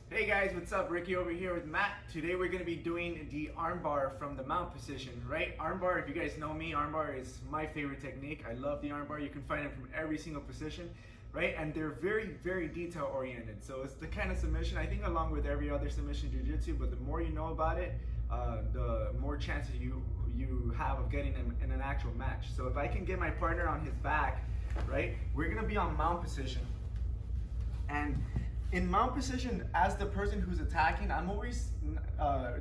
Hey guys, what's up? Ricky over here with Matt. Today we're going to be doing the armbar from the mount position, right? Armbar, if you guys know me, armbar is my favorite technique. I love the armbar. You can find it from every single position, right? And they're very detail oriented. So it's the kind of submission, I think, along with every other submission jiu-jitsu, but the more you know about it, the more chances you have of getting in an actual match. So if I can get my partner on his back, right, we're going to be on mount position. And in mount position, as the person who's attacking, I'm always,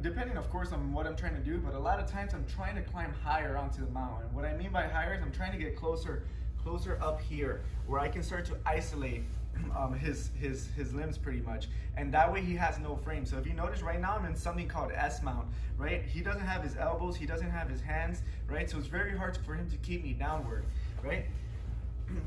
depending of course on what I'm trying to do, but a lot of times I'm trying to climb higher onto the mount. And what I mean by higher is I'm trying to get closer up here, where I can start to isolate his limbs pretty much. And that way he has no frame. So if you notice right now I'm in something called S mount, right? He doesn't have his elbows, he doesn't have his hands, right? So it's very hard for him to keep me downward, right?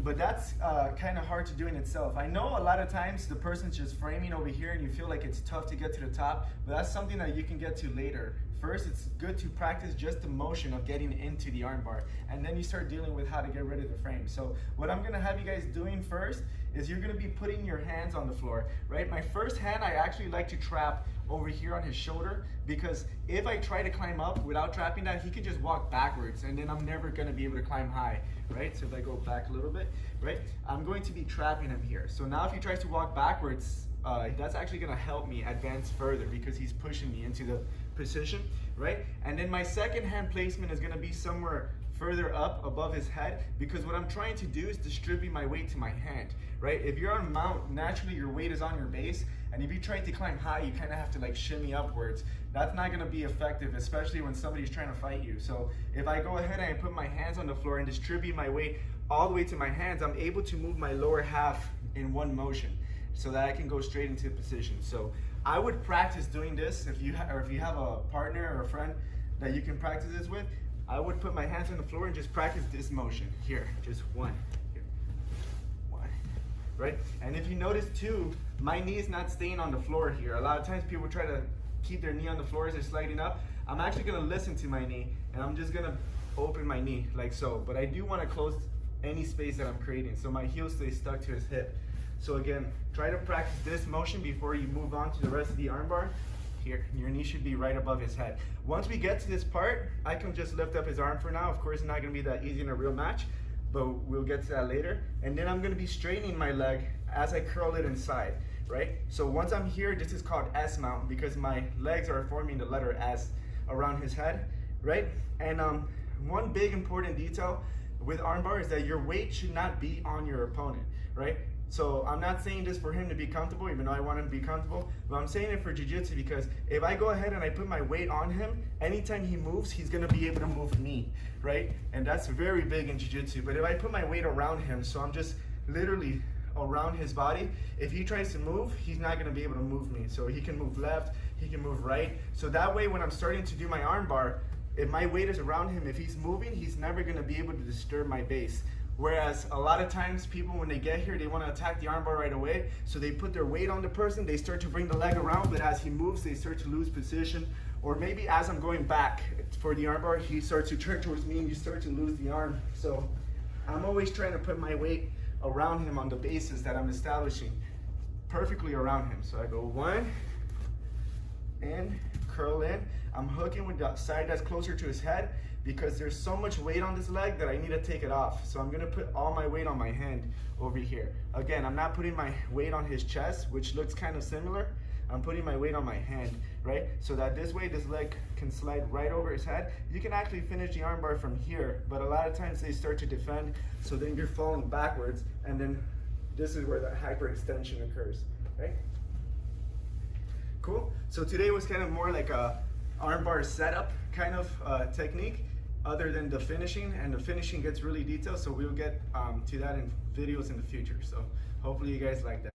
But that's kind of hard to do in itself. I know a lot of times the person's just framing over here and you feel like it's tough to get to the top, but that's something that you can get to later. First, it's good to practice just the motion of getting into the armbar, and then you start dealing with how to get rid of the frame. So what I'm gonna have you guys doing first is you're gonna be putting your hands on the floor, right? My first hand, I actually like to trap over here on his shoulder, because if I try to climb up without trapping that, he can just walk backwards and then I'm never gonna be able to climb high, right? So if I go back a little bit, right? I'm going to be trapping him here. So now if he tries to walk backwards, that's actually gonna help me advance further because he's pushing me into the position, right? And then my second hand placement is gonna be somewhere further up above his head, because what I'm trying to do is distribute my weight to my hand, right? If you're on mount, naturally your weight is on your base, and if you try to climb high, you kind of have to like shimmy upwards. That's not gonna be effective, especially when somebody's trying to fight you. So if I go ahead and I put my hands on the floor and distribute my weight all the way to my hands, I'm able to move my lower half in one motion so that I can go straight into position. So I would practice doing this if you have a partner or a friend that you can practice this with. I would put my hands on the floor and just practice this motion. Here, just one, here, one, right? And if you notice too, my knee is not staying on the floor here. A lot of times people try to keep their knee on the floor as they're sliding up. I'm actually gonna listen to my knee, and I'm just gonna open my knee like so. But I do wanna close any space that I'm creating, so my heel stays stuck to his hip. So again, try to practice this motion before you move on to the rest of the armbar. Here, your knee should be right above his head. Once we get to this part, I can just lift up his arm for now. Of course, it's not gonna be that easy in a real match, but we'll get to that later. And then I'm gonna be straightening my leg as I curl it inside, right? So once I'm here, this is called S mount because my legs are forming the letter S around his head, right? And one big important detail with armbar is that your weight should not be on your opponent, right? So I'm not saying this for him to be comfortable, even though I want him to be comfortable, but I'm saying it for jiu-jitsu because if I go ahead and I put my weight on him, anytime he moves, he's gonna be able to move me, right? And that's very big in jiu-jitsu. But if I put my weight around him, so I'm just literally around his body, if he tries to move, he's not gonna be able to move me. So he can move left, he can move right. So that way when I'm starting to do my armbar, if my weight is around him, if he's moving, he's never gonna be able to disturb my base. Whereas a lot of times people, when they get here, they want to attack the armbar right away. So they put their weight on the person, they start to bring the leg around, but as he moves, they start to lose position. Or maybe as I'm going back for the armbar, he starts to turn towards me and you start to lose the arm. So I'm always trying to put my weight around him on the bases that I'm establishing, perfectly around him. So I go one, and curl in. I'm hooking with the side that's closer to his head because there's so much weight on this leg that I need to take it off. So I'm gonna put all my weight on my hand over here. Again, I'm not putting my weight on his chest, which looks kind of similar. I'm putting my weight on my hand, right? So that this way, this leg can slide right over his head. You can actually finish the armbar from here, but a lot of times they start to defend, so then you're falling backwards, and then this is where the hyperextension occurs, right? Cool. So today was kind of more like a armbar setup kind of technique, other than the finishing, and the finishing gets really detailed, so we'll get to that in videos in the future. So hopefully you guys like that.